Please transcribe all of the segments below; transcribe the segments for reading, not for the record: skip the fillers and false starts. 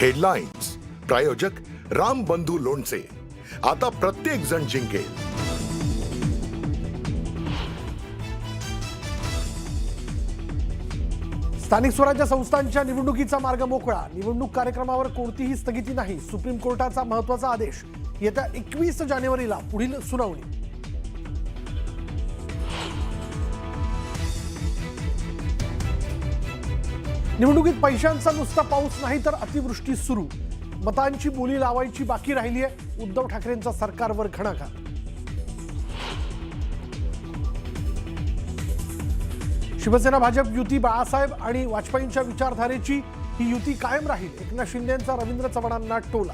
Headlines प्रायोजक राम बंधू लोणचे. आता प्रत्येक जण जिंकेल. स्थानिक स्वराज्य संस्थांच्या निवडणुकीचा मार्ग मोकळा. निवडणूक कार्यक्रमावर कोणतीही स्थगिती नाही. सुप्रीम कोर्टाचा महत्त्वाचा आदेश. येत्या 21 जानेवारीला पुढील सुनावणी. निवडणुकीत पैशांचा नुसता पाऊस नाही तर अतिवृष्टी सुरू. मतांची बोली लावायची बाकी राहिली आहे. उद्धव ठाकरेंचा सरकारवर घणाघात. शिवसेना भाजप युती बाळासाहेब आणि वाजपेयींच्या विचारधारेची ही युती कायम राहील. एकनाथ शिंदेंचा रवींद्र चव्हाणांना टोला.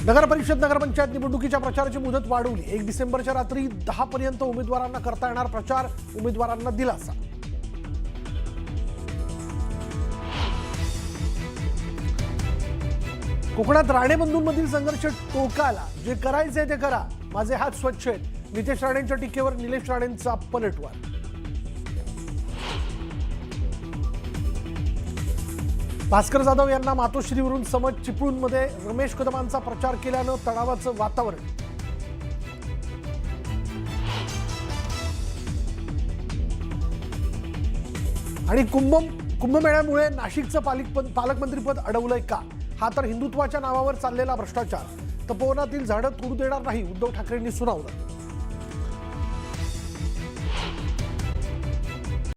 नगर परिषद नगरपंचायत निवडणुकीच्या प्रचाराची मुदत वाढवली. 1 डिसेंबरच्या रात्री 10 पर्यंत उमेदवारांना करता येणार प्रचार. उमेदवारांना दिलासा. कोकणात राणेबंधूंमधील संघर्ष टोकाला. जे करायचे ते करा, माझे हात स्वच्छ आहेत. नितेश राणेंच्या टीकेवर निलेश राणेंचा पलटवार. भास्कर जाधव यांना मातोश्रीवरून समज. चिपळूणमध्ये रमेश कदमांचा प्रचार केल्यानं तणावाचं वातावरण. आणि कुंभमेळ्यामुळे नाशिकचं पालकमंत्रीपद अडवलंय का? हा तर हिंदुत्वाच्या नावावर चाललेला भ्रष्टाचार. तपोवनातील झाडं तोडू देणार नाही, उद्धव ठाकरेंनी सुनावलं.